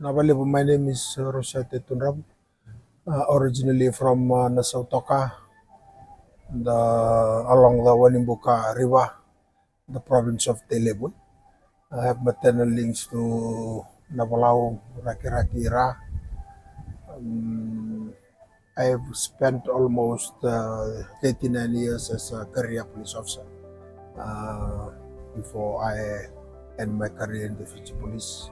Nabalibu, my name is Rusiate Tudravu, originally from Nasautoka, along the Wanimbuka River, the province of Telebun. I have maternal links to Navalau, Raki Ra. I have spent almost 39 years as a career police officer before I end my career in the Fiji Police.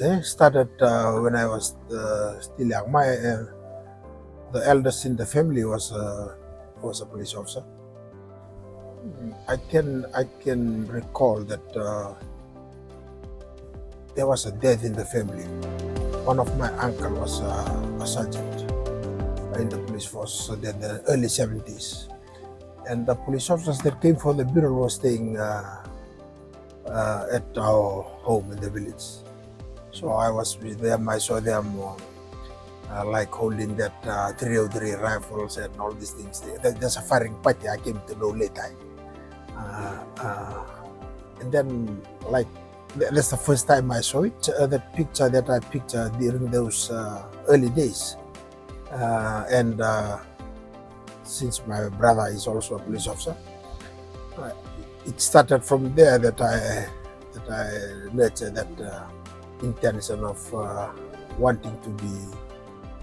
I started when I was still young. The eldest in the family was a police officer. I can recall that there was a death in the family. One of my uncle was a sergeant in the police force in the early 70s, and the police officers that came for the bureau were staying at our home in the village. So I was with them. I saw them like holding that 303 rifles and all these things. There's a firing party I came to know later. And then, like, that's the first time I saw it. That picture that I pictured during those early days. And since my brother is also a police officer, it started from there that I nurtured that intention of wanting to be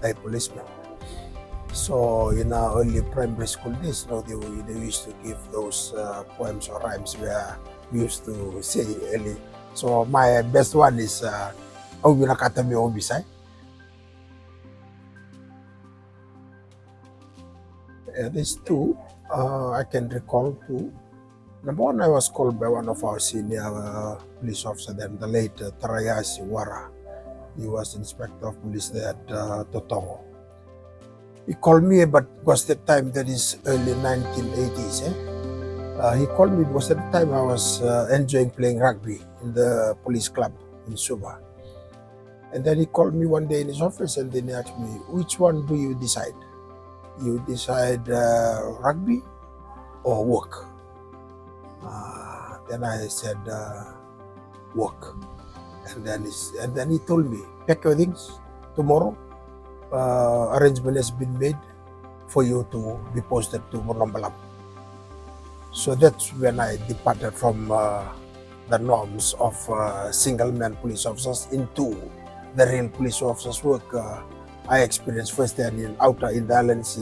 a policeman. So in our early primary school days, they used to give those poems or rhymes where we used to say early. So my best one is Awinakatami Obisai. There's two. I can recall two. Number one, I was called by one of our senior police officers then, the late Tarayasi Wara. He was inspector of police there at Totongo. He called me, but it was the time that is early 1980s. He called me because at the time I was enjoying playing rugby in the police club in Suba. And then he called me one day in his office and then he asked me, which one do you decide? You decide rugby or work? Then I said work. And then he told me, pack your things tomorrow. Arrangement has been made for you to be posted to Monambalam. So that's when I departed from the norms of single-man police officers into the real police officers' work. I experienced firsthand in outer in the islands.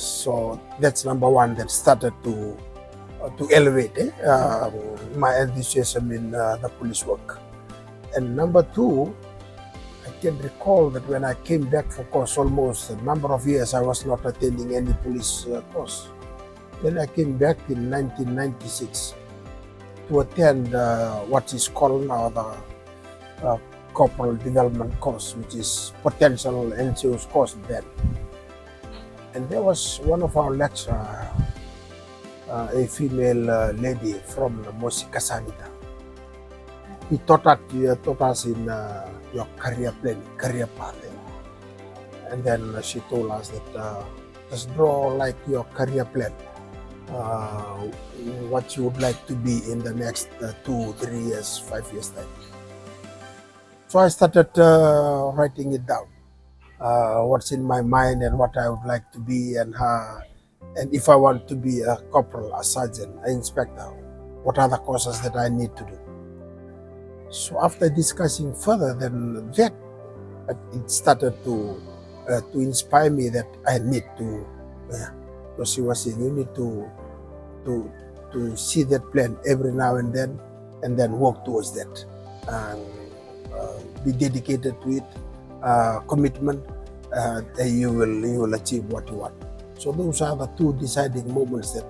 So that's number one that started to elevate my enthusiasm in the police work. And number two, I can recall that when I came back for course, almost a number of years I was not attending any police course. Then I came back in 1996 to attend what is called now the Corporal Development course, which is potential NCO's course then. And there was one of our lecturers, a female lady from Mosika Sanita. He taught us in your career plan, career path. And then she told us that just draw like your career plan, what you would like to be in the next 2, 3 years, 5 years time. So I started writing it down, what's in my mind and what I would like to be, and if I want to be a corporal, a sergeant, an inspector, what are the courses that I need to do. So after discussing further, then that it started to inspire me that I need to, because she was saying you need to see that plan every now and then work towards that, and be dedicated to it, commitment, you will achieve what you want. So those are the two deciding moments that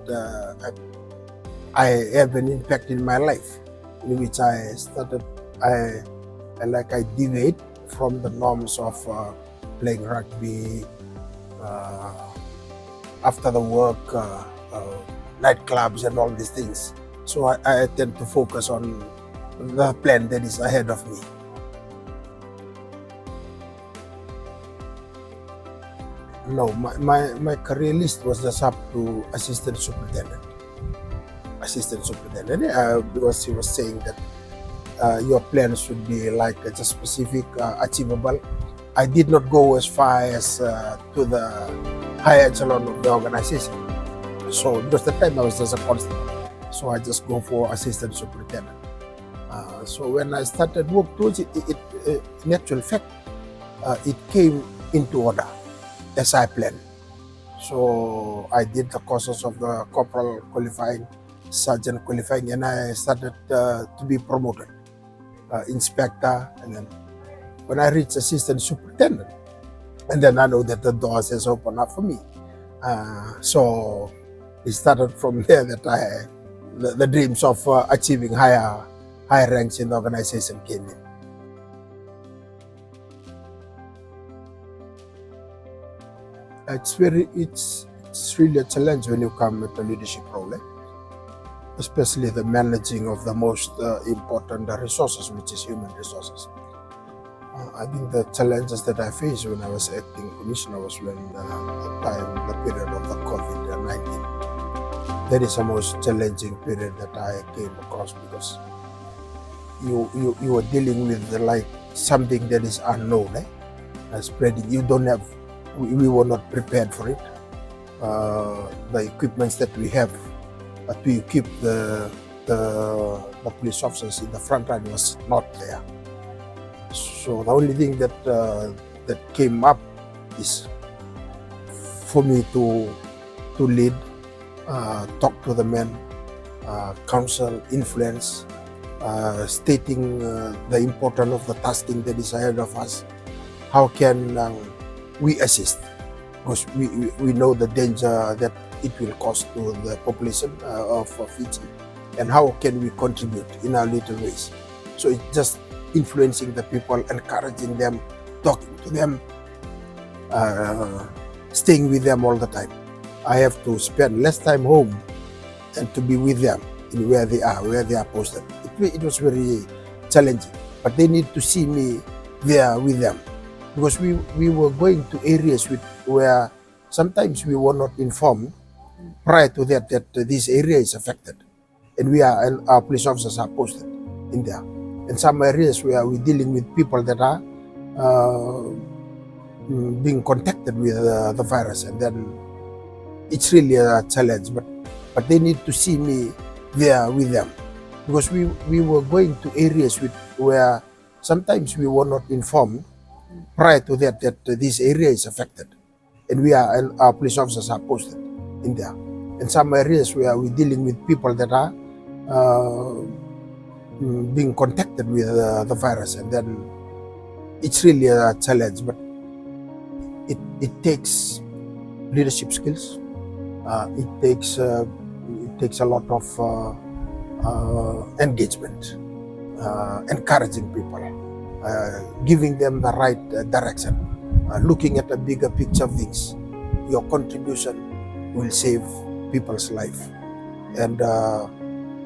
I have an impact in my life, in which I started, I deviate from the norms of playing rugby, after the work, nightclubs and all these things. So I tend to focus on the plan that is ahead of me. No, my career list was just up to assistant superintendent. assistant superintendent because he was saying that your plan should be like just specific, achievable. I did not go as far as to the high echelon of the organization. So because the time I was just a constable, so I just go for assistant superintendent. So when I started work towards it, in actual fact, it came into order as I planned. So I did the courses of the corporal qualifying, sergeant qualifying, and I started to be promoted, inspector, and then when I reached assistant superintendent, and then I know that the doors has opened up for me. So it started from there that the dreams of achieving higher ranks in the organization came in. It's really a challenge when you come at a leadership role, especially the managing of the most important resources, which is human resources. I think the challenges that I faced when I was acting commissioner was when the period of the COVID-19. That is the most challenging period that I came across, because you are dealing with like something that is unknown, spreading. You don't have. We were not prepared for it. The equipments that we have to equip the police officers in the front line was not there. So the only thing that came up is for me to lead, talk to the men, counsel, influence, stating the importance of the tasking that is ahead of us. How can we assist? Because we know the danger that it will cause to the population of Fiji, and how can we contribute in our little ways. So it's just influencing the people, encouraging them, talking to them, staying with them all the time. I have to spend less time home and to be with them in where they are posted. It was very challenging, but they need to see me there with them, because we were going to areas where sometimes we were not informed prior to that this area is affected, and our police officers are posted in there. In some areas where we're dealing with people that are being contacted with the virus, and then it's really a challenge. But they need to see me there with them, because we were going to areas where sometimes we were not informed prior to that this area is affected, and our police officers are posted in there. In some areas where we're dealing with people that are being contacted with the virus, and then it's really a challenge. But it takes leadership skills. It takes a lot of engagement, encouraging people, giving them the right direction, looking at the bigger picture of things. Your contribution will save people's life, and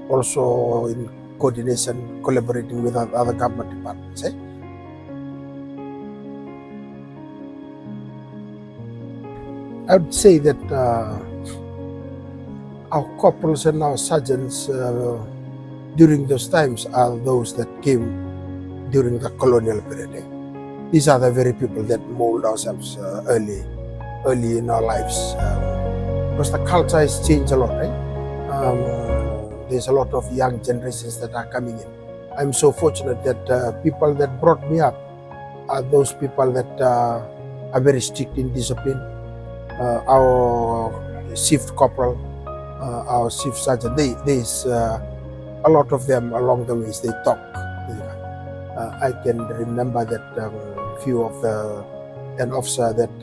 also in coordination, collaborating with other government departments. I would say that our corporals and our sergeants during those times are those that came during the colonial period. These are the very people that mold ourselves early in our lives, because the culture has changed a lot. There's a lot of young generations that are coming in. I'm so fortunate that people that brought me up are those people that are very strict in discipline. Our shift corporal, our shift sergeant, there's a lot of them along the ways, they talk. I can remember that few of an officer that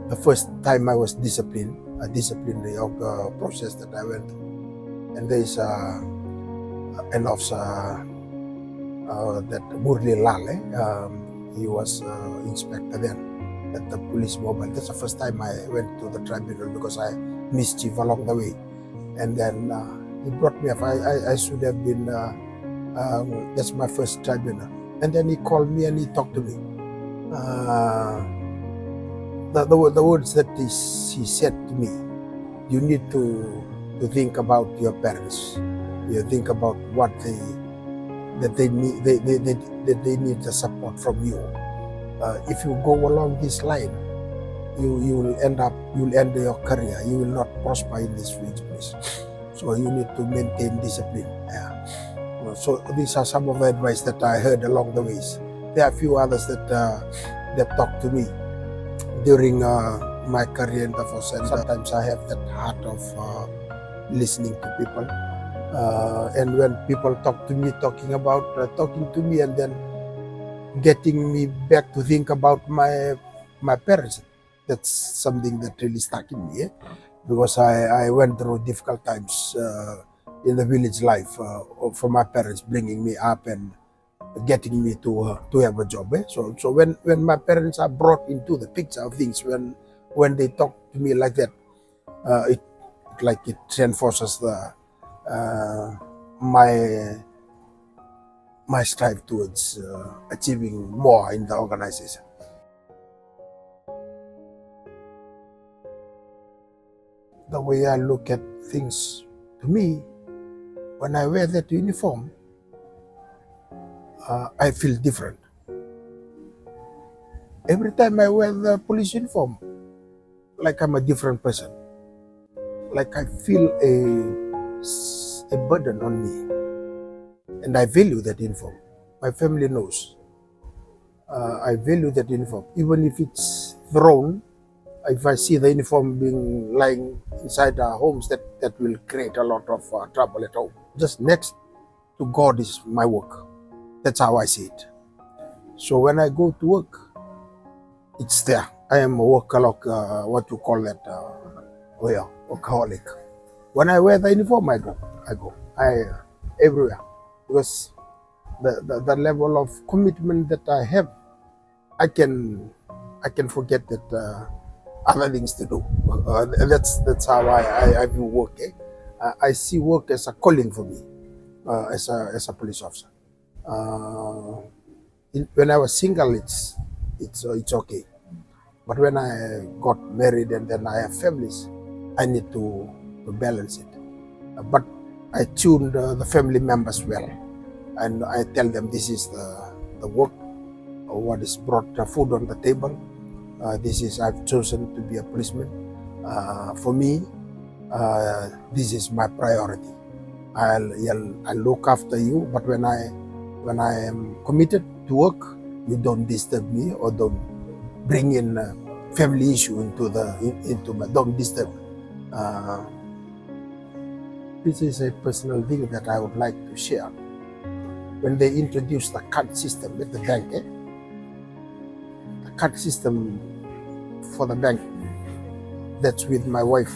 the first time I was disciplined, a disciplinary process that I went through, and there's an officer that Murli Lale, he was inspector then at the police mobile. That's the first time I went to the tribunal, because I mischief along the way, and then he brought me up. I should have been, that's my first tribunal, and then he called me and he talked to me. The words that he said to me you need to think about your parents. You think about what they need. They need the support from you. If you go along this line, you'll end your career. You will not prosper in this place. So you need to maintain discipline. So these are some of the advice that I heard along the ways. There are a few others that talked to me during my career in the force, and sometimes I have that heart of listening to people. And when people talk to me, talking to me, and then getting me back to think about my parents, that's something that really stuck in me. Because I went through difficult times in the village life for my parents bringing me up and getting me to have a job. So when my parents are brought into the picture of things, when they talk to me like that, it reinforces my strive towards achieving more in the organization. The way I look at things, to me, when I wear that uniform, I feel different. Every time I wear the police uniform, like I'm a different person. Like I feel a burden on me. And I value that uniform. My family knows. I value that uniform. Even if it's thrown, if I see the uniform being lying inside our homes, that will create a lot of trouble at home. Just next to God is my work. That's how I see it. So when I go to work, it's there. I am a workaholic, what you call that, workaholic. When I wear the uniform, I go everywhere. Because the level of commitment that I have, I can forget that other things to do. That's how I view work. I see work as a calling for me, as a police officer. When I was single, it's okay. But when I got married and then I have families, I need to balance it. But I tuned the family members well, and I tell them this is the work, what is brought food on the table. I've chosen to be a policeman. For me, this is my priority. I'll look after you, but when I am committed to work, you don't disturb me or don't bring in family issue don't disturb. This is a personal thing that I would like to share. When they introduced the card system at the bank, the card system for the bank, that's with my wife.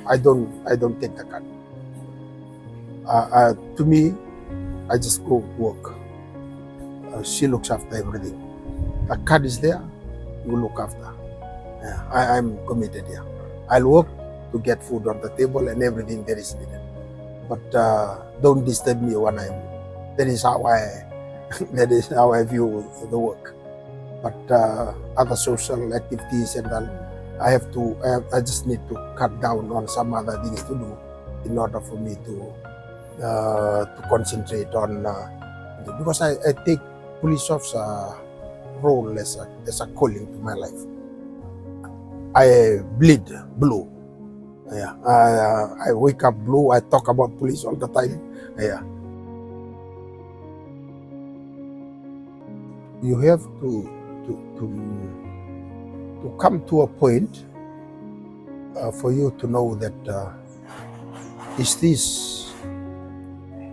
I don't take the card. To me, I just go work. She looks after everything. The card is there, you look after. I'm committed here. I'll work to get food on the table and everything that is needed. But don't disturb me when I'm. That is how I view the work. But other social activities and all, I just need to cut down on some other things to do in order for me to concentrate on because I take police officer role as a calling to my life. I bleed blue. I wake up blue. I talk about police all the time. You have to come to a point for you to know that is this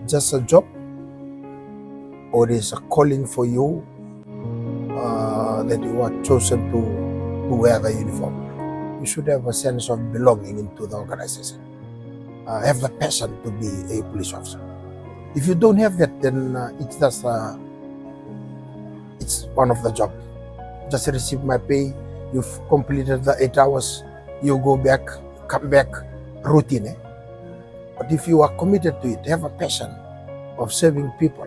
just a job or is a calling for you that you are chosen to wear the uniform. You should have a sense of belonging into the organization. Have the passion to be a police officer. If you don't have that, then it's just it's one of the job. Just receive my pay. You've completed the 8 hours. You go back, come back, routine. But if you are committed to it, have a passion of serving people,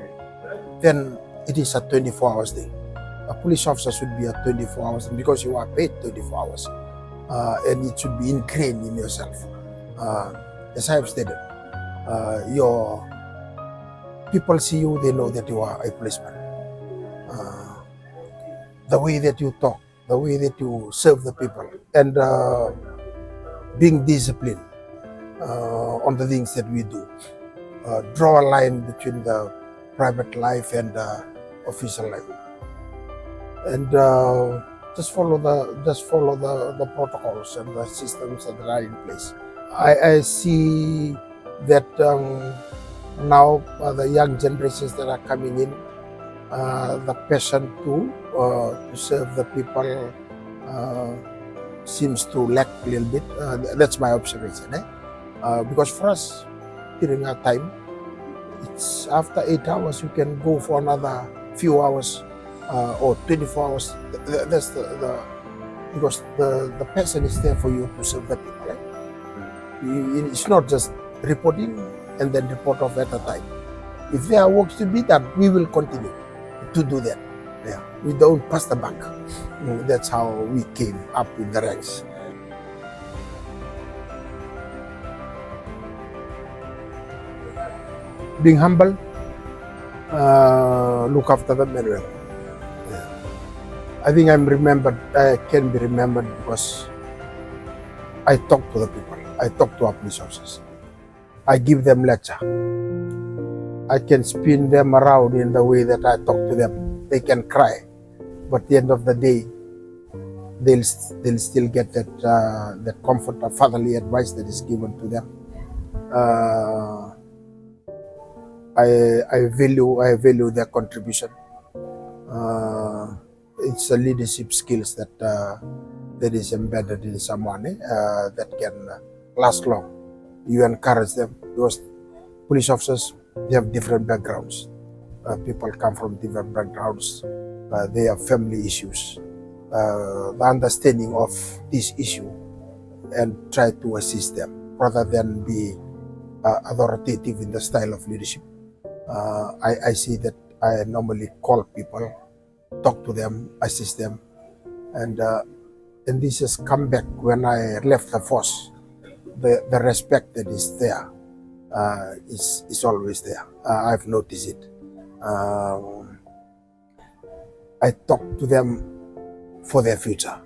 then it is a 24 hours day. A police officer should be a 24 hours because you are paid 24 hours. and it should be ingrained in yourself. As I have stated, your people see you, they know that you are a policeman. The way that you talk, the way that you serve the people, and being disciplined on the things that we do. Draw a line between the private life and official life, and just follow the protocols and the systems that are in place. I see that now the young generations that are coming in, the passion to serve the people seems to lack a little bit. That's my observation. Because for us, during our time, it's after 8 hours, you can go for another few hours or 24 hours. That's because the passion is there for you to serve the people. It's not just reporting and then report off at a time. If there are works to be done, we will continue to do that. Yeah, we don't pass the buck. That's how we came up in the ranks. Being humble, look after them very well. Yeah. I think I can be remembered because I talk to the people. I talk to our police officers. I give them lecture. I can spin them around in the way that I talk to them. They can cry, but at the end of the day, they'll still get that comfort of fatherly advice that is given to them. I value their contribution. It's a leadership skills that is embedded in someone that can last long. You encourage them because police officers, they have different backgrounds. People come from different backgrounds. They have family issues. The understanding of this issue and try to assist them rather than be authoritative in the style of leadership. I see that I normally call people, talk to them, assist them, and this has come back when I left the force. The respect that is there is always there. I've noticed it. I talk to them for their future,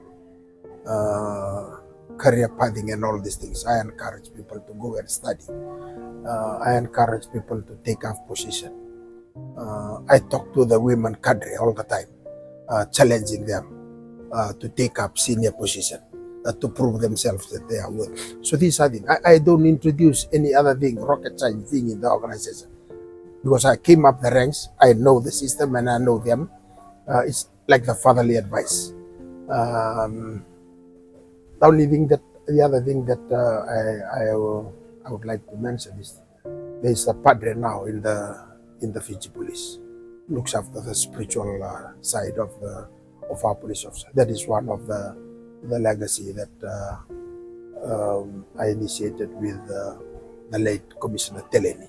career pathing and all these things. I encourage people to go and study. I encourage people to take up position. I talk to the women cadre all the time, challenging them to take up senior position, to prove themselves that they are worth. So these are things. I don't introduce any other thing, rocket science thing in the organization. Because I came up the ranks, I know the system and I know them. It's like the fatherly advice. The other thing that I would like to mention is there's a padre now in the Fiji Police, looks after the spiritual side of our police officer. That is one of the legacy that I initiated with the late Commissioner Teleni,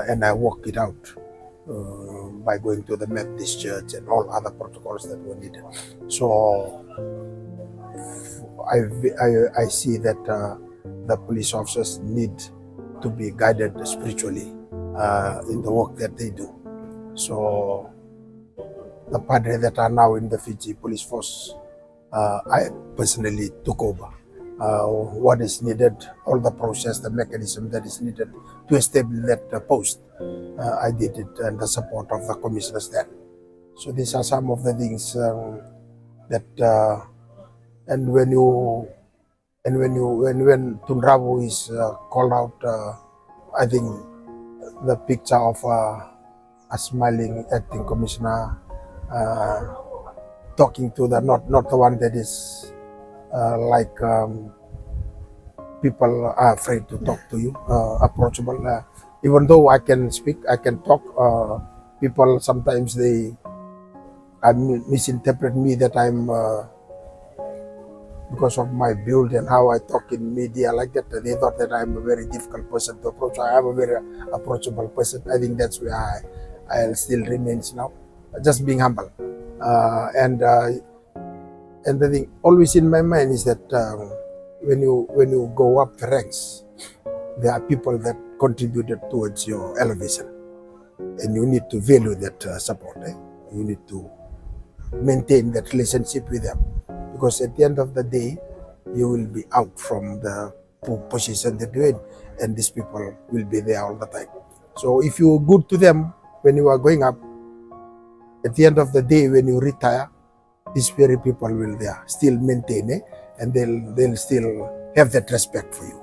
and I worked it out by going to the Methodist Church and all other protocols that were needed. So I see that the police officers need to be guided spiritually in the work that they do. So the padre that are now in the Fiji Police Force, I personally took over what is needed, all the process, the mechanism that is needed to establish that post. I did it and the support of the commissioners then. So these are some of the things that and when Tudravu is called out, I think the picture of a smiling acting commissioner talking to the not the one that is like people are afraid to talk to you, approachable. Even though I can speak, I can talk, people sometimes they misinterpret me that I'm because of my build and how I talk in media like that. They thought that I'm a very difficult person to approach. I am a very approachable person. I think that's where I still remains now, just being humble. And And the thing always in my mind is that when you go up the ranks, there are people that contributed towards your elevation, and you need to value that support. You need to maintain that relationship with them, because at the end of the day, you will be out from the position that you're in, and these people will be there all the time. So if you're good to them when you are going up, at the end of the day, when you retire, these very people will there still maintain and they'll still have that respect for you.